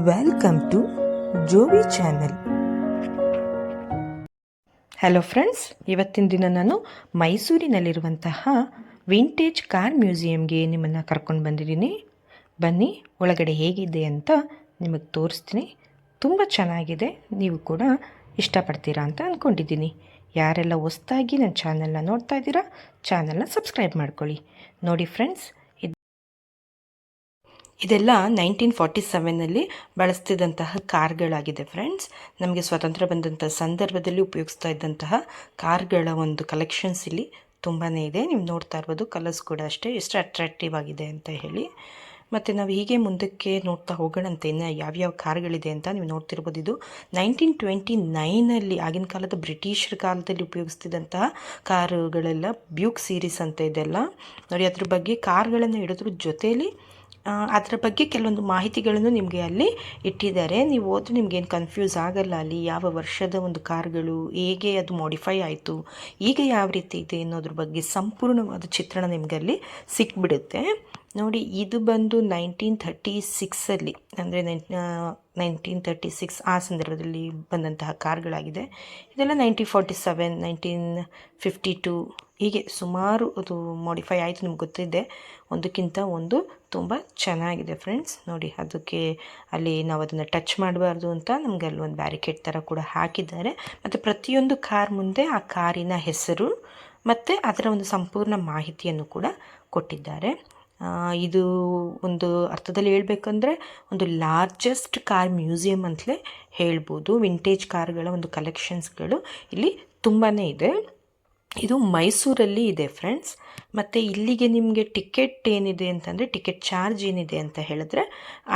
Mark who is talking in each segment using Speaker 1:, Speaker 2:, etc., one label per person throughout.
Speaker 1: Welcome to Jovi channel. Hello friends, ಇವತ್ತಿನ ದಿನ ನಾನು ಮೈಸೂರಿನಲ್ಲಿರುವಂತಹ ವಿಂಟೇಜ್ ಕಾರ್ ಮ್ಯೂಸಿಯಂಗೆ ನಿಮ್ಮನ್ನು ಕರ್ಕೊಂಡು ಬಂದಿದ್ದೀನಿ. ಬನ್ನಿ, ಒಳಗಡೆ ಹೇಗಿದೆ ಅಂತ ನಿಮಗೆ ತೋರಿಸ್ತೀನಿ. ತುಂಬ ಚೆನ್ನಾಗಿದೆ, ನೀವು ಕೂಡ ಇಷ್ಟಪಡ್ತೀರಾ ಅಂತ ಅಂದ್ಕೊಂಡಿದ್ದೀನಿ. ಯಾರೆಲ್ಲ ಹೊಸ್ದಾಗಿ ನನ್ನ ಚಾನಲ್ನ ನೋಡ್ತಾ ಇದ್ದೀರಾ, ಚಾನಲ್ನ ಸಬ್ಸ್ಕ್ರೈಬ್ ಮಾಡ್ಕೊಳ್ಳಿ. ನೋಡಿ ಫ್ರೆಂಡ್ಸ್, ಇದೆಲ್ಲ 1947ನಲ್ಲಿ ಬಳಸ್ತಿದ್ದಂತಹ ಕಾರ್ಗಳಾಗಿದೆ ಫ್ರೆಂಡ್ಸ್. ನಮಗೆ ಸ್ವಾತಂತ್ರ್ಯ ಬಂದಂಥ ಸಂದರ್ಭದಲ್ಲಿ ಉಪಯೋಗಿಸ್ತಾ ಇದ್ದಂತಹ ಕಾರ್ಗಳ ಒಂದು ಕಲೆಕ್ಷನ್ಸ್ ಇಲ್ಲಿ ತುಂಬಾ ಇದೆ. ನೀವು ನೋಡ್ತಾ ಇರ್ಬೋದು, ಕಲರ್ಸ್ ಕೂಡ ಅಷ್ಟೇ ಎಷ್ಟು ಅಟ್ರಾಕ್ಟಿವ್ ಆಗಿದೆ ಅಂತ ಹೇಳಿ. ಮತ್ತು ನಾವು ಹೀಗೆ ಮುಂದಕ್ಕೆ ನೋಡ್ತಾ ಹೋಗೋಣಂತೆ ಇನ್ನು ಯಾವ್ಯಾವ ಕಾರ್ಗಳಿದೆ ಅಂತ ನೀವು ನೋಡ್ತಿರ್ಬೋದು. ಇದು 1929ನಲ್ಲಿ ಆಗಿನ ಕಾಲದ ಬ್ರಿಟಿಷರ ಕಾಲದಲ್ಲಿ ಉಪಯೋಗಿಸ್ತಿದ್ದಂತಹ ಕಾರುಗಳೆಲ್ಲ ಬ್ಯೂಕ್ ಸೀರೀಸ್ ಅಂತ ಇದೆಲ್ಲ ನೋಡಿ. ಅದ್ರ ಬಗ್ಗೆ ಕಾರ್ಗಳನ್ನು ಇಡೋದ್ರ ಜೊತೆಯಲ್ಲಿ ಅದರ ಬಗ್ಗೆ ಕೆಲವೊಂದು ಮಾಹಿತಿಗಳನ್ನು ನಿಮಗೆ ಅಲ್ಲಿ ಇಟ್ಟಿದ್ದಾರೆ. ನೀವು ಓದಿ ನಿಮಗೇನು ಕನ್ಫ್ಯೂಸ್ ಆಗಲ್ಲ. ಅಲ್ಲಿ ಯಾವ ವರ್ಷದ ಒಂದು ಕಾರ್ಗಳು, ಹೇಗೆ ಅದು ಮಾಡಿಫೈ ಆಯಿತು, ಈಗ ಯಾವ ರೀತಿ ಇದೆ ಅನ್ನೋದ್ರ ಬಗ್ಗೆ ಸಂಪೂರ್ಣವಾದ ಚಿತ್ರಣ ನಿಮಗೆ ಅಲ್ಲಿ ಸಿಕ್ಬಿಡುತ್ತೆ ನೋಡಿ. ಇದು ಬಂದು 1936 ಅಂದರೆ 1936 ಆ ಸಂದರ್ಭದಲ್ಲಿ ಬಂದಂತಹ ಕಾರ್ಗಳಾಗಿದೆ. ಇದೆಲ್ಲ 1947, 1952 ಹೀಗೆ ಸುಮಾರು ಅದು ಮಾಡಿಫೈ ಆಯಿತು. ನಿಮ್ಗೆ ಗೊತ್ತಿದೆ, ಒಂದಕ್ಕಿಂತ ಒಂದು ತುಂಬ ಚೆನ್ನಾಗಿದೆ ಫ್ರೆಂಡ್ಸ್. ನೋಡಿ, ಅದಕ್ಕೆ ಅಲ್ಲಿ ನಾವು ಅದನ್ನು ಟಚ್ ಮಾಡಬಾರ್ದು ಅಂತ ನಮಗೆ ಅಲ್ಲಿ ಒಂದು ಬ್ಯಾರಿಕೇಡ್ ಥರ ಕೂಡ ಹಾಕಿದ್ದಾರೆ. ಮತ್ತು ಪ್ರತಿಯೊಂದು ಕಾರ್ ಮುಂದೆ ಆ ಕಾರಿನ ಹೆಸರು ಮತ್ತು ಅದರ ಒಂದು ಸಂಪೂರ್ಣ ಮಾಹಿತಿಯನ್ನು ಕೂಡ ಕೊಟ್ಟಿದ್ದಾರೆ. ಇದು ಒಂದು ಅರ್ಥದಲ್ಲಿ ಹೇಳಬೇಕಂದ್ರೆ ಒಂದು ಲಾರ್ಜೆಸ್ಟ್ ಕಾರ್ ಮ್ಯೂಸಿಯಂ ಅಂತಲೇ ಹೇಳ್ಬೋದು. ವಿಂಟೇಜ್ ಕಾರ್ಗಳ ಒಂದು ಕಲೆಕ್ಷನ್ಸ್ಗಳು ಇಲ್ಲಿ ತುಂಬಾ ಇದೆ. ಇದು ಮೈಸೂರಲ್ಲಿ ಇದೆ ಫ್ರೆಂಡ್ಸ್. ಮತ್ತು ಇಲ್ಲಿಗೆ ನಿಮಗೆ ಟಿಕೆಟ್ ಏನಿದೆ ಅಂತಂದರೆ, ಟಿಕೆಟ್ ಚಾರ್ಜ್ ಏನಿದೆ ಅಂತ ಹೇಳಿದ್ರೆ,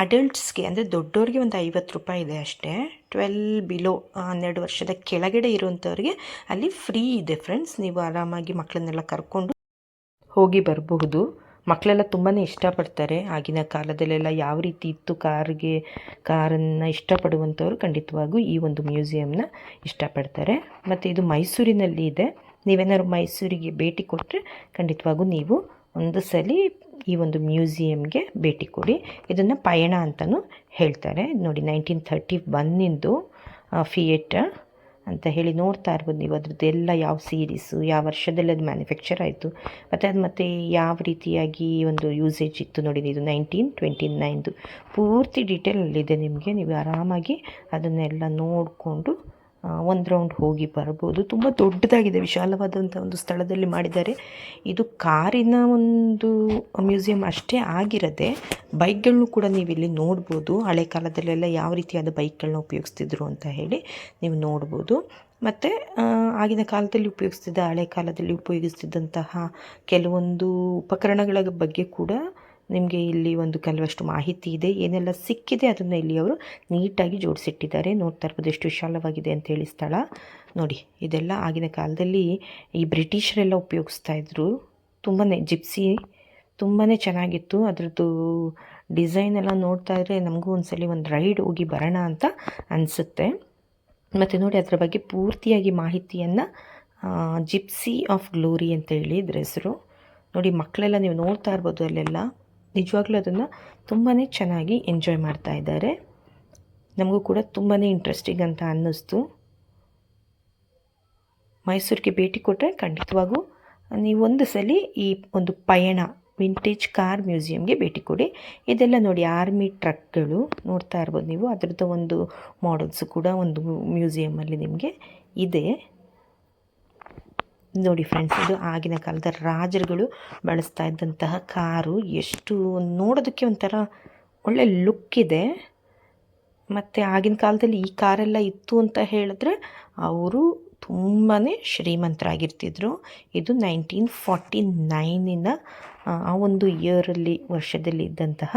Speaker 1: ಅಡಲ್ಟ್ಸ್ಗೆ ಅಂದರೆ ದೊಡ್ಡವ್ರಿಗೆ ಒಂದು 50 ರೂಪಾಯಿ ಇದೆ ಅಷ್ಟೇ. 12 ಬಿಲೋ 12 ವರ್ಷದ ಕೆಳಗಡೆ ಇರುವಂಥವ್ರಿಗೆ ಅಲ್ಲಿ ಫ್ರೀ ಇದೆ ಫ್ರೆಂಡ್ಸ್. ನೀವು ಆರಾಮಾಗಿ ಮಕ್ಕಳನ್ನೆಲ್ಲ ಕರ್ಕೊಂಡು ಹೋಗಿ ಬರಬಹುದು. ಮಕ್ಕಳೆಲ್ಲ ತುಂಬಾ ಇಷ್ಟಪಡ್ತಾರೆ. ಆಗಿನ ಕಾಲದಲ್ಲೆಲ್ಲ ಯಾವ ರೀತಿ ಇತ್ತು ಕಾರನ್ನು ಇಷ್ಟಪಡುವಂಥವ್ರು ಖಂಡಿತವಾಗೂ ಈ ಒಂದು ಮ್ಯೂಸಿಯಂನ ಇಷ್ಟಪಡ್ತಾರೆ. ಮತ್ತು ಇದು ಮೈಸೂರಿನಲ್ಲಿ ಇದೆ. ನೀವೇನಾದ್ರು ಮೈಸೂರಿಗೆ ಭೇಟಿ ಕೊಟ್ಟರೆ ಖಂಡಿತವಾಗೂ ನೀವು ಒಂದು ಸಲ ಈ ಒಂದು ಮ್ಯೂಸಿಯಂಗೆ ಭೇಟಿ ಕೊಡಿ. ಇದನ್ನು ಪಯಣ ಅಂತಲೂ ಹೇಳ್ತಾರೆ ನೋಡಿ. 1931 ಫಿಯೇಟ್ ಅಂತ ಹೇಳಿ ನೋಡ್ತಾ ಇರ್ಬೋದು ನೀವು. ಅದ್ರದ್ದೆಲ್ಲ ಯಾವ ಸೀರೀಸು, ಯಾವ ವರ್ಷದಲ್ಲಿ ಅದು ಮ್ಯಾನುಫ್ಯಾಕ್ಚರ್ ಆಯಿತು, ಮತ್ತು ಅದು ಮತ್ತು ಯಾವ ರೀತಿಯಾಗಿ ಒಂದು ಯೂಸೇಜ್ ಇತ್ತು ನೋಡಿ. ಇದು 1929 ಪೂರ್ತಿ ಡೀಟೇಲಲ್ಲಿದೆ ನಿಮಗೆ. ನೀವು ಆರಾಮಾಗಿ ಅದನ್ನೆಲ್ಲ ನೋಡಿಕೊಂಡು ಒಂದು ರೌಂಡ್ ಹೋಗಿ ಬರ್ಬೋದು. ತುಂಬ ದೊಡ್ಡದಾಗಿದೆ, ವಿಶಾಲವಾದಂಥ ಒಂದು ಸ್ಥಳದಲ್ಲಿ ಮಾಡಿದ್ದಾರೆ. ಇದು ಕಾರಿನ ಒಂದು ಮ್ಯೂಸಿಯಂ ಅಷ್ಟೇ ಆಗಿರದೆ ಬೈಕ್ಗಳನ್ನೂ ಕೂಡ ನೀವು ಇಲ್ಲಿ ನೋಡ್ಬೋದು. ಹಳೆ ಕಾಲದಲ್ಲೆಲ್ಲ ಯಾವ ರೀತಿಯಾದ ಬೈಕ್ಗಳನ್ನ ಉಪಯೋಗಿಸ್ತಿದ್ರು ಅಂತ ಹೇಳಿ ನೀವು ನೋಡ್ಬೋದು. ಮತ್ತು ಆಗಿನ ಕಾಲದಲ್ಲಿ ಹಳೆ ಕಾಲದಲ್ಲಿ ಉಪಯೋಗಿಸ್ತಿದ್ದಂತಹ ಕೆಲವೊಂದು ಉಪಕರಣಗಳ ಬಗ್ಗೆ ಕೂಡ ನಿಮಗೆ ಇಲ್ಲಿ ಒಂದು ಕೆಲವಷ್ಟು ಮಾಹಿತಿ ಇದೆ. ಏನೆಲ್ಲ ಸಿಕ್ಕಿದೆ ಅದನ್ನು ಇಲ್ಲಿ ಅವರು ನೀಟಾಗಿ ಜೋಡಿಸಿಟ್ಟಿದ್ದಾರೆ. ನೋಡ್ತಾ ಇರ್ಬೋದು ಎಷ್ಟು ವಿಶಾಲವಾಗಿದೆ ಅಂತೇಳಿ ಸ್ಥಳ ನೋಡಿ. ಇದೆಲ್ಲ ಆಗಿನ ಕಾಲದಲ್ಲಿ ಈ ಬ್ರಿಟಿಷರೆಲ್ಲ ಉಪಯೋಗಿಸ್ತಾ ಇದ್ರು. ತುಂಬಾ ಜಿಪ್ಸಿ ತುಂಬಾ ಚೆನ್ನಾಗಿತ್ತು. ಅದರದ್ದು ಡಿಸೈನ್ ಎಲ್ಲ ನೋಡ್ತಾ ಇದ್ದರೆ ನಮಗೂ ಒಂದ್ಸಲ ಒಂದು ರೈಡ್ ಹೋಗಿ ಬರೋಣ ಅಂತ ಅನಿಸುತ್ತೆ. ಮತ್ತು ನೋಡಿ, ಅದರ ಬಗ್ಗೆ ಪೂರ್ತಿಯಾಗಿ ಮಾಹಿತಿಯನ್ನು ಜಿಪ್ಸಿ ಆಫ್ ಗ್ಲೋರಿ ಅಂತ ಹೇಳಿ ಇದ್ರ ಹೆಸರು ನೋಡಿ. ಮಕ್ಕಳೆಲ್ಲ ನೀವು ನೋಡ್ತಾ ಇರ್ಬೋದು, ಅಲ್ಲೆಲ್ಲ ನಿಜವಾಗ್ಲೂ ಅದನ್ನು ತುಂಬಾ ಚೆನ್ನಾಗಿ ಎಂಜಾಯ್ ಮಾಡ್ತಾ ಇದ್ದಾರೆ. ನಮಗೂ ಕೂಡ ತುಂಬಾ ಇಂಟ್ರೆಸ್ಟಿಂಗ್ ಅಂತ ಅನ್ನಿಸ್ತು. ಮೈಸೂರಿಗೆ ಭೇಟಿ ಕೊಟ್ಟರೆ ಖಂಡಿತವಾಗೂ ನೀವೊಂದು ಸಲ ಈ ಒಂದು ಪಯಣ ವಿಂಟೇಜ್ ಕಾರ್ ಮ್ಯೂಸಿಯಂಗೆ ಭೇಟಿ ಕೊಡಿ. ಇದೆಲ್ಲ ನೋಡಿ, ಆರ್ಮಿ ಟ್ರಕ್ಗಳು ನೋಡ್ತಾ ಇರ್ಬೋದು ನೀವು. ಅದರದ್ದು ಒಂದು ಮಾಡೆಲ್ಸು ಕೂಡ ಒಂದು ಮ್ಯೂಸಿಯಮಲ್ಲಿ ನಿಮಗೆ ಇದೆ ನೋಡಿ ಫ್ರೆಂಡ್ಸ್. ಇದು ಆಗಿನ ಕಾಲದ ರಾಜರುಗಳು ಬಳಸ್ತಾ ಇದ್ದಂತಹ ಕಾರು. ಎಷ್ಟು ನೋಡೋದಕ್ಕೆ ಒಂಥರ ಒಳ್ಳೆ ಲುಕ್ ಇದೆ. ಮತ್ತು ಆಗಿನ ಕಾಲದಲ್ಲಿ ಈ ಕಾರೆಲ್ಲ ಇತ್ತು ಅಂತ ಹೇಳಿದ್ರೆ ಅವರು ತುಂಬಾ ಶ್ರೀಮಂತರಾಗಿರ್ತಿದ್ರು. ಇದು 1949 ಆ ಒಂದು ವರ್ಷದಲ್ಲಿ ಇದ್ದಂತಹ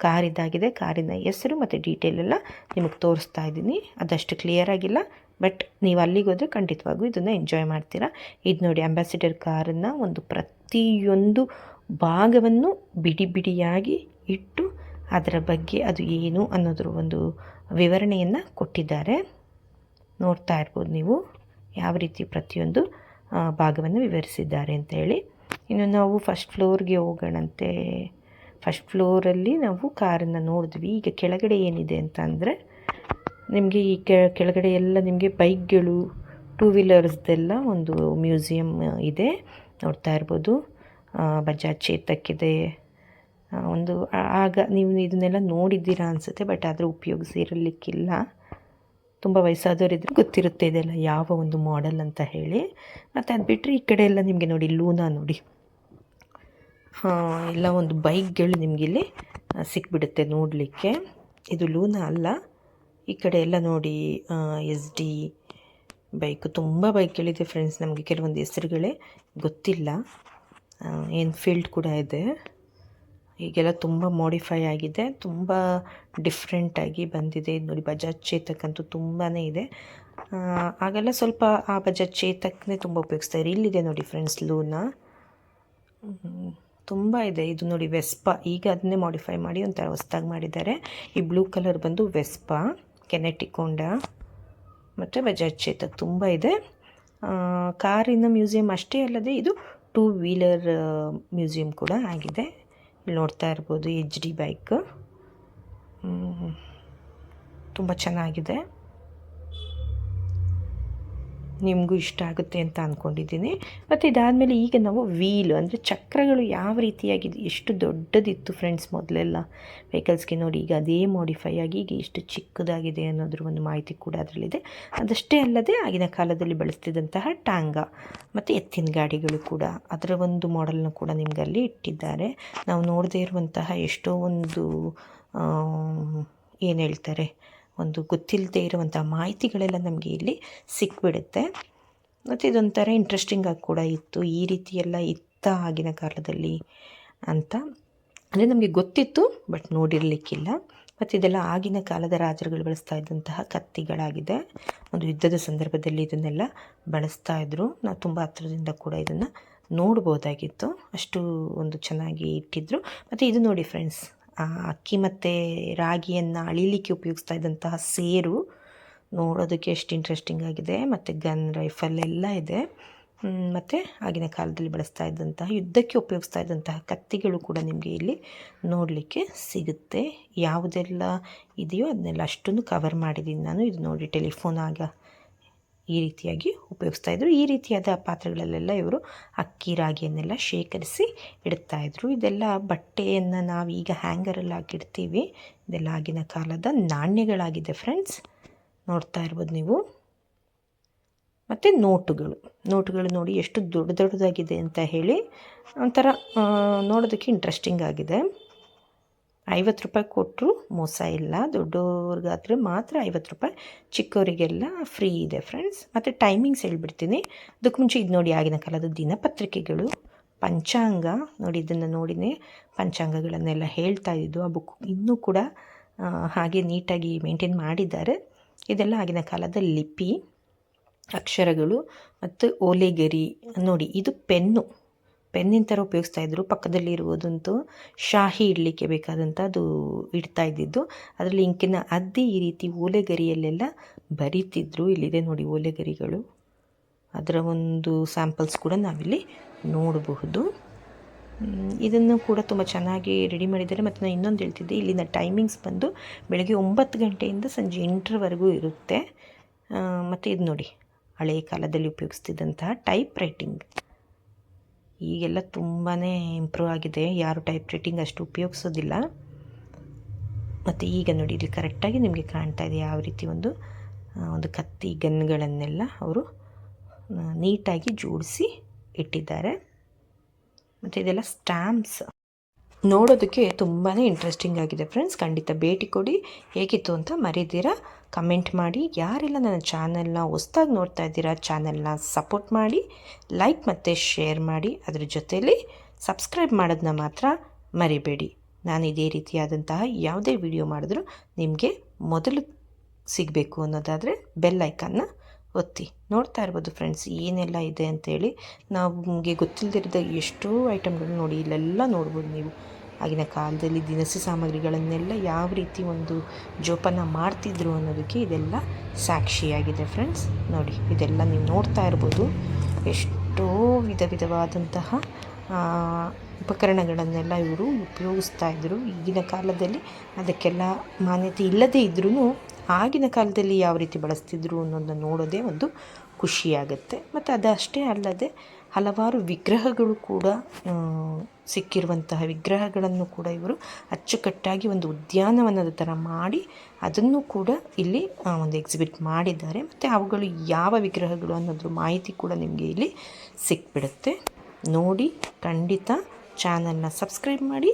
Speaker 1: ಕಾರ್ ಇದಾಗಿದೆ. ಕಾರಿನ ಹೆಸರು ಮತ್ತು ಡೀಟೇಲೆಲ್ಲ ನಿಮಗೆ ತೋರಿಸ್ತಾ ಇದ್ದೀನಿ. ಅದಷ್ಟು ಕ್ಲಿಯರ್ ಆಗಿಲ್ಲ, ಬಟ್ ನೀವು ಅಲ್ಲಿಗೆ ಹೋದರೆ ಖಂಡಿತವಾಗೂ ಇದನ್ನು ಎಂಜಾಯ್ ಮಾಡ್ತೀರಾ. ಇದು ನೋಡಿ, ಅಂಬಾಸಿಡರ್ ಕಾರನ್ನು ಒಂದು ಪ್ರತಿಯೊಂದು ಭಾಗವನ್ನು ಬಿಡಿ ಬಿಡಿಯಾಗಿ ಇಟ್ಟು ಅದರ ಬಗ್ಗೆ ಅದು ಏನು ಅನ್ನೋದ್ರ ಒಂದು ವಿವರಣೆಯನ್ನು ಕೊಟ್ಟಿದ್ದಾರೆ. ನೋಡ್ತಾ ಇರ್ಬೋದು ನೀವು ಯಾವ ರೀತಿ ಪ್ರತಿಯೊಂದು ಭಾಗವನ್ನು ವಿವರಿಸಿದ್ದಾರೆ ಅಂತ ಹೇಳಿ. ಇನ್ನು ನಾವು ಫಸ್ಟ್ ಫ್ಲೋರ್ಗೆ ಹೋಗೋಣಂತೆ. ಫಸ್ಟ್ ಫ್ಲೋರಲ್ಲಿ ನಾವು ಕಾರನ್ನು ನೋಡಿದ್ವಿ. ಈಗ ಕೆಳಗಡೆ ಏನಿದೆ ಅಂತ ಅಂದರೆ ನಿಮಗೆ ಈ ಕೆಳಗಡೆ ಎಲ್ಲ ನಿಮಗೆ ಬೈಕ್ಗಳು, ಟೂ ವೀಲರ್ಸ್ದೆಲ್ಲ ಒಂದು ಮ್ಯೂಸಿಯಮ್ ಇದೆ, ನೋಡ್ತಾ ಇರ್ಬೋದು. ಬಜಾಜ್ ಚೇತಕ್ ಇದೆ. ಒಂದು ಆಗ ನೀವು ಇದನ್ನೆಲ್ಲ ನೋಡಿದ್ದೀರಾ ಅನಿಸುತ್ತೆ, ಬಟ್ ಆದರೆ ಉಪಯೋಗಿಸಿರಲಿಕ್ಕಿಲ್ಲ. ತುಂಬ ವಯಸ್ಸಾದವರಿದ್ರೆ ಗೊತ್ತಿರುತ್ತೆ ಇದೆಲ್ಲ ಯಾವ ಒಂದು ಮಾಡೆಲ್ ಅಂತ ಹೇಳಿ. ಮತ್ತು ಅದು ಬಿಟ್ಟರೆ ಈ ಕಡೆ ಎಲ್ಲ ನಿಮಗೆ ನೋಡಿ ಲೂನಾ ನೋಡಿ, ಎಲ್ಲ ಒಂದು ಬೈಕ್ಗಳು ನಿಮಗಿಲ್ಲಿ ಸಿಕ್ಬಿಡುತ್ತೆ ನೋಡಲಿಕ್ಕೆ. ಇದು ಲೂನಾ ಅಲ್ಲ, ಈ ಕಡೆ ಎಲ್ಲ ನೋಡಿ SD ಬೈಕು, ತುಂಬ ಬೈಕ್ಗಳಿದೆ ಫ್ರೆಂಡ್ಸ್. ನಮಗೆ ಕೆಲವೊಂದು ಹೆಸರುಗಳೇ ಗೊತ್ತಿಲ್ಲ. ಎನ್ಫೀಲ್ಡ್ ಕೂಡ ಇದೆ. ಈಗೆಲ್ಲ ತುಂಬ ಮಾಡಿಫೈ ಆಗಿದೆ, ತುಂಬ ಡಿಫ್ರೆಂಟಾಗಿ ಬಂದಿದೆ. ಇದು ನೋಡಿ ಬಜಾಜ್ ಚೇತಕ್ ಅಂತೂ ತುಂಬಾ ಇದೆ. ಆಗೆಲ್ಲ ಸ್ವಲ್ಪ ಆ ಬಜಾಜ್ ಚೇತಕ್ನೇ ತುಂಬ ಉಪಯೋಗಿಸ್ತಾರೆ. ಇಲ್ಲಿದೆ ನೋಡಿ ಫ್ರೆಂಡ್ಸ್ ಲೂನಾ, ತುಂಬ ಇದೆ. ಇದು ನೋಡಿ ವೆಸ್ಪಾ, ಈಗ ಅದನ್ನೇ ಮಾಡಿಫೈ ಮಾಡಿ ಒಂಥರ ಹೊಸ್ದಾಗಿ ಮಾಡಿದ್ದಾರೆ. ಈ ಬ್ಲೂ ಕಲರ್ ಬಂದು ವೆಸ್ಪಾ, ಕೆನೆಟಿಕ್ ಹೋಂಡಾ ಮತ್ತು ಬಜಾಜ್ ಚೇತಕ್ ತುಂಬ ಇದೆ. ಕಾರಿನ ಮ್ಯೂಸಿಯಂ ಅಷ್ಟೇ ಅಲ್ಲದೆ ಇದು ಟೂ ವೀಲರ್ ಮ್ಯೂಸಿಯಂ ಕೂಡ ಆಗಿದೆ. ಇಲ್ಲಿ ನೋಡ್ತಾ ಇರ್ಬೋದು HD ಬೈಕ್, ತುಂಬ ಚೆನ್ನಾಗಿದೆ. ನಿಮಗೂ ಇಷ್ಟ ಆಗುತ್ತೆ ಅಂತ ಅಂದ್ಕೊಂಡಿದ್ದೀನಿ. ಮತ್ತು ಇದಾದಮೇಲೆ ಈಗ ನಾವು ವೀಲ್ ಅಂದರೆ ಚಕ್ರಗಳು ಯಾವ ರೀತಿಯಾಗಿದೆ, ಎಷ್ಟು ದೊಡ್ಡದಿತ್ತು ಫ್ರೆಂಡ್ಸ್ ಮೊದಲೆಲ್ಲ ವೆಹಿಕಲ್ಸ್ಗೆ, ನೋಡಿ ಈಗ ಅದೇ ಮಾಡಿಫೈ ಆಗಿ ಈಗ ಎಷ್ಟು ಚಿಕ್ಕದಾಗಿದೆ ಅನ್ನೋದ್ರ ಒಂದು ಮಾಹಿತಿ ಕೂಡ ಅದರಲ್ಲಿದೆ. ಅದಷ್ಟೇ ಅಲ್ಲದೆ ಆಗಿನ ಕಾಲದಲ್ಲಿ ಬಳಸ್ತಿದ್ದಂತಹ ಟಾಂಗಾ ಮತ್ತು ಎತ್ತಿನ ಗಾಡಿಗಳು ಕೂಡ, ಅದರ ಒಂದು ಮಾಡೆಲ್ನ ಕೂಡ ನಿಮಗಲ್ಲಿ ಇಟ್ಟಿದ್ದಾರೆ. ನಾವು ನೋಡದೇ ಇರುವಂತಹ ಎಷ್ಟೋ ಒಂದು ಏನು ಹೇಳ್ತಾರೆ, ಒಂದು ಗೊತ್ತಿಲ್ಲದೆ ಇರುವಂಥ ಮಾಹಿತಿಗಳೆಲ್ಲ ನಮಗೆ ಇಲ್ಲಿ ಸಿಕ್ಬಿಡುತ್ತೆ. ಮತ್ತು ಇದೊಂಥರ ಇಂಟ್ರೆಸ್ಟಿಂಗಾಗಿ ಕೂಡ ಇತ್ತು, ಈ ರೀತಿಯೆಲ್ಲ ಇತ್ತ ಆಗಿನ ಕಾಲದಲ್ಲಿ ಅಂತ. ಅಂದರೆ ನಮಗೆ ಗೊತ್ತಿತ್ತು ಬಟ್ ನೋಡಿರಲಿಕ್ಕಿಲ್ಲ. ಮತ್ತು ಇದೆಲ್ಲ ಆಗಿನ ಕಾಲದ ರಾಜರುಗಳು ಬಳಸ್ತಾ ಇದ್ದಂತಹ ಕತ್ತಿಗಳಾಗಿದೆ. ಒಂದು ಯುದ್ಧದ ಸಂದರ್ಭದಲ್ಲಿ ಇದನ್ನೆಲ್ಲ ಬಳಸ್ತಾ ಇದ್ದರು. ನಾವು ತುಂಬ ಹತ್ತಿರದಿಂದ ಕೂಡ ಇದನ್ನು ನೋಡ್ಬೋದಾಗಿತ್ತು, ಅಷ್ಟು ಒಂದು ಚೆನ್ನಾಗಿ ಇಟ್ಟಿದ್ರು. ಮತ್ತು ಇದು ನೋಡಿ ಫ್ರೆಂಡ್ಸ್, ಅಕ್ಕಿ ಮತ್ತು ರಾಗಿಯನ್ನು ಅಳಿಲಿಕ್ಕೆ ಉಪಯೋಗಿಸ್ತಾ ಇದ್ದಂತಹ ಸೇರು, ನೋಡೋದಕ್ಕೆ ಎಷ್ಟು ಇಂಟ್ರೆಸ್ಟಿಂಗ್ ಆಗಿದೆ. ಮತ್ತು ಗನ್, ರೈಫಲ್ ಎಲ್ಲ ಇದೆ. ಮತ್ತು ಆಗಿನ ಕಾಲದಲ್ಲಿ ಬಳಸ್ತಾ ಇದ್ದಂತಹ ಯುದ್ಧಕ್ಕೆ ಉಪಯೋಗಿಸ್ತಾ ಇದ್ದಂತಹ ಕತ್ತಿಗಳು ಕೂಡ ನಿಮಗೆ ಇಲ್ಲಿ ನೋಡಲಿಕ್ಕೆ ಸಿಗುತ್ತೆ. ಯಾವುದೆಲ್ಲ ಇದೆಯೋ ಅದನ್ನೆಲ್ಲ ಅಷ್ಟನ್ನು ಕವರ್ ಮಾಡಿದ್ದೀನಿ ನಾನು. ಇದು ನೋಡಿ ಟೆಲಿಫೋನ್ ಆಗ ಈ ರೀತಿಯಾಗಿ ಉಪಯೋಗಿಸ್ತಾಯಿದ್ರು. ಈ ರೀತಿಯಾದ ಪಾತ್ರೆಗಳಲ್ಲೆಲ್ಲ ಇವರು ಅಕ್ಕಿ ರಾಗಿಯನ್ನೆಲ್ಲ ಶೇಖರಿಸಿ ಇಡ್ತಾಯಿದ್ರು. ಇದೆಲ್ಲ ಬಟ್ಟೆಯನ್ನು ನಾವೀಗ ಹ್ಯಾಂಗರಲ್ಲಿ ಹಾಕಿಡ್ತೀವಿ, ಇದೆಲ್ಲ ಆಗಿನ ಕಾಲದ ನಾಣ್ಯಗಳಾಗಿದೆ ಫ್ರೆಂಡ್ಸ್, ನೋಡ್ತಾ ಇರ್ಬೋದು ನೀವು. ಮತ್ತು ನೋಟುಗಳು ನೋಡಿ ಎಷ್ಟು ದೊಡ್ಡದಾಗಿದೆ ಅಂತ ಹೇಳಿ, ಒಂಥರ ನೋಡೋದಕ್ಕೆ ಇಂಟ್ರೆಸ್ಟಿಂಗ್ ಆಗಿದೆ. 50 ರೂಪಾಯಿ ಕೊಟ್ಟರು ಮೋಸ ಇಲ್ಲ, ದೊಡ್ಡವ್ರಿಗಾದರೆ ಮಾತ್ರ 50 ರೂಪಾಯಿ, ಚಿಕ್ಕವರಿಗೆಲ್ಲ ಫ್ರೀ ಇದೆ ಫ್ರೆಂಡ್ಸ್. ಮತ್ತು ಟೈಮಿಂಗ್ಸ್ ಹೇಳ್ಬಿಡ್ತೀನಿ. ಅದಕ್ಕೆ ಮುಂಚೆ ಇದು ನೋಡಿ ಆಗಿನ ಕಾಲದ ದಿನಪತ್ರಿಕೆಗಳು, ಪಂಚಾಂಗ ನೋಡಿ, ಇದನ್ನು ನೋಡಿನೇ ಪಂಚಾಂಗಗಳನ್ನೆಲ್ಲ ಹೇಳ್ತಾ ಇದ್ದು. ಆ ಬುಕ್ ಇನ್ನೂ ಕೂಡ ಹಾಗೆ ನೀಟಾಗಿ ಮೇಂಟೈನ್ ಮಾಡಿದ್ದಾರೆ. ಇದೆಲ್ಲ ಆಗಿನ ಕಾಲದ ಲಿಪಿ, ಅಕ್ಷರಗಳು ಮತ್ತು ಓಲೆಗರಿ ನೋಡಿ. ಇದು ಪೆನ್ನಿನ ಥರ ಉಪಯೋಗಿಸ್ತಾ ಇದ್ದರು. ಪಕ್ಕದಲ್ಲಿ ಇರುವುದಂತೂ ಶಾಹಿ ಇಡಲಿಕ್ಕೆ ಬೇಕಾದಂಥ ಅದು ಇಡ್ತಾ ಇದ್ದಿದ್ದು. ಅದರಲ್ಲಿ ಇಂಕಿನ ಅದ್ದಿ ಈ ರೀತಿ ಓಲೆಗರಿಯಲ್ಲೆಲ್ಲ ಬರೀತಿದ್ರು. ಇಲ್ಲಿದೆ ನೋಡಿ ಓಲೆಗರಿಗಳು, ಅದರ ಒಂದು ಸ್ಯಾಂಪಲ್ಸ್ ಕೂಡ ನಾವಿಲ್ಲಿ ನೋಡಬಹುದು. ಇದನ್ನು ಕೂಡ ತುಂಬ ಚೆನ್ನಾಗಿ ರೆಡಿ ಮಾಡಿದ್ದಾರೆ. ಮತ್ತು ನಾನು ಇನ್ನೊಂದು ಹೇಳ್ತಿದ್ದೆ, ಇಲ್ಲಿನ ಟೈಮಿಂಗ್ಸ್ ಬಂದು ಬೆಳಗ್ಗೆ 9 ಗಂಟೆಯಿಂದ ಸಂಜೆ 8ರವರೆಗೂ ಇರುತ್ತೆ. ಮತ್ತು ಇದು ನೋಡಿ ಹಳೆಯ ಕಾಲದಲ್ಲಿ ಉಪಯೋಗಿಸ್ತಿದ್ದಂತಹ ಟೈಪ್ ರೈಟಿಂಗ್. ಈಗೆಲ್ಲ ತುಂಬಾ ಇಂಪ್ರೂವ್ ಆಗಿದೆ, ಯಾರು ಟೈಪ್ ರೈಟಿಂಗ್ ಅಷ್ಟು ಉಪಯೋಗಿಸೋದಿಲ್ಲ. ಮತ್ತು ಈಗ ನೋಡಿ ಇಲ್ಲಿ ಕರೆಕ್ಟಾಗಿ ನಿಮಗೆ ಕಾಣ್ತಾ ಇದೆ ಯಾವ ರೀತಿ ಒಂದು ಕತ್ತಿ, ಗನ್ಗಳನ್ನೆಲ್ಲ ಅವರು ನೀಟಾಗಿ ಜೋಡಿಸಿ ಇಟ್ಟಿದ್ದಾರೆ. ಮತ್ತು ಇದೆಲ್ಲ ಸ್ಟ್ಯಾಂಪ್ಸ್, ನೋಡೋದಕ್ಕೆ ತುಂಬಾ ಇಂಟ್ರೆಸ್ಟಿಂಗ್ ಆಗಿದೆ ಫ್ರೆಂಡ್ಸ್. ಖಂಡಿತ ಭೇಟಿ ಕೊಡಿ. ಹೇಗಿತ್ತು ಅಂತ ಮರಿದಿರ ಕಮೆಂಟ್ ಮಾಡಿ. ಯಾರೆಲ್ಲ ನನ್ನ ಚಾನಲ್ನ ಹೊಸ್ದಾಗಿ ನೋಡ್ತಾ ಇದ್ದೀರಾ, ಚಾನಲ್ನ ಸಪೋರ್ಟ್ ಮಾಡಿ, ಲೈಕ್ ಮತ್ತು ಶೇರ್ ಮಾಡಿ. ಅದರ ಜೊತೆಯಲ್ಲಿ ಸಬ್ಸ್ಕ್ರೈಬ್ ಮಾಡೋದನ್ನ ಮಾತ್ರ ಮರಿಬೇಡಿ. ನಾನು ಇದೇ ರೀತಿಯಾದಂತಹ ಯಾವುದೇ ವಿಡಿಯೋ ಮಾಡಿದ್ರೂ ನಿಮಗೆ ಮೊದಲು ಸಿಗಬೇಕು ಅನ್ನೋದಾದರೆ ಬೆಲ್ ಐಕನ್ನ ಒತ್ತಿ. ನೋಡ್ತಾ ಇರ್ಬೋದು ಫ್ರೆಂಡ್ಸ್ ಏನೆಲ್ಲ ಇದೆ ಅಂತೇಳಿ. ನಮಗೆ ಗೊತ್ತಿಲ್ಲದಿರೋದ ಎಷ್ಟೋ ಐಟಮ್ಗಳು ನೋಡಿ, ಇಲ್ಲೆಲ್ಲ ನೋಡ್ಬೋದು ನೀವು. ಆಗಿನ ಕಾಲದಲ್ಲಿ ದಿನಸಿ ಸಾಮಗ್ರಿಗಳನ್ನೆಲ್ಲ ಯಾವ ರೀತಿ ಒಂದು ಜೋಪಾನ ಮಾಡ್ತಿದ್ರು ಅನ್ನೋದಕ್ಕೆ ಇದೆಲ್ಲ ಸಾಕ್ಷಿಯಾಗಿದೆ ಫ್ರೆಂಡ್ಸ್. ನೋಡಿ ಇದೆಲ್ಲ ನೀವು ನೋಡ್ತಾ ಇರ್ಬೋದು ಎಷ್ಟು ಎಷ್ಟೋ ವಿಧ ವಿಧವಾದಂತಹ ಉಪಕರಣಗಳನ್ನೆಲ್ಲ ಇವರು ಉಪಯೋಗಿಸ್ತಾ ಇದ್ದರು. ಈಗಿನ ಕಾಲದಲ್ಲಿ ಅದಕ್ಕೆಲ್ಲ ಮಾನ್ಯತೆ ಇಲ್ಲದೇ ಇದ್ರೂ ಆಗಿನ ಕಾಲದಲ್ಲಿ ಯಾವ ರೀತಿ ಬಳಸ್ತಿದ್ರು ಅನ್ನೋದನ್ನು ನೋಡೋದೇ ಒಂದು ಖುಷಿಯಾಗುತ್ತೆ. ಮತ್ತು ಅದಷ್ಟೇ ಅಲ್ಲದೆ ಹಲವಾರು ವಿಗ್ರಹಗಳು ಕೂಡ ಸಿಕ್ಕಿರುವಂತಹ ವಿಗ್ರಹಗಳನ್ನು ಕೂಡ ಇವರು ಅಚ್ಚುಕಟ್ಟಾಗಿ ಒಂದು ಉದ್ಯಾನವನದ ಥರ ಮಾಡಿ ಅದನ್ನು ಕೂಡ ಇಲ್ಲಿ ಒಂದು ಎಕ್ಸಿಬಿಟ್ ಮಾಡಿದ್ದಾರೆ. ಮತ್ತು ಅವುಗಳು ಯಾವ ವಿಗ್ರಹಗಳು ಅನ್ನೋದ್ರ ಮಾಹಿತಿ ಕೂಡ ನಿಮಗೆ ಇಲ್ಲಿ ಸಿಕ್ಬಿಡುತ್ತೆ. ನೋಡಿ, ಖಂಡಿತ ಚಾನಲ್ನ ಸಬ್ಸ್ಕ್ರೈಬ್ ಮಾಡಿ,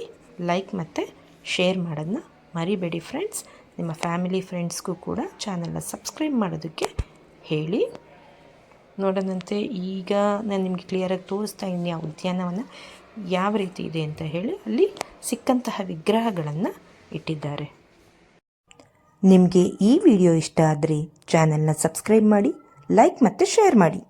Speaker 1: ಲೈಕ್ ಮತ್ತು ಶೇರ್ ಮಾಡೋದನ್ನ ಮರಿಬೇಡಿ ಫ್ರೆಂಡ್ಸ್. ನಿಮ್ಮ ಫ್ಯಾಮಿಲಿ ಫ್ರೆಂಡ್ಸ್ಗೂ ಕೂಡ ಚಾನಲ್ನ ಸಬ್ಸ್ಕ್ರೈಬ್ ಮಾಡೋದಕ್ಕೆ ಹೇಳಿ. ನೋಡೋಣಂತೆ, ಈಗ ನಾನು ನಿಮಗೆ ಕ್ಲಿಯರಾಗಿ ತೋರಿಸ್ತಾ ಇದ್ದೀನಿ ಆ ಉದ್ಯಾನವನ ಯಾವ ರೀತಿ ಇದೆ ಅಂತ ಹೇಳಿ. ಅಲ್ಲಿ ಸಿಕ್ಕಂತಹ ವಿಗ್ರಹಗಳನ್ನು ಇಟ್ಟಿದ್ದಾರೆ. ನಿಮಗೆ ಈ ವಿಡಿಯೋ ಇಷ್ಟ ಆದರೆ ಚಾನಲ್ನ ಸಬ್ಸ್ಕ್ರೈಬ್ ಮಾಡಿ, ಲೈಕ್ ಮತ್ತು ಶೇರ್ ಮಾಡಿ.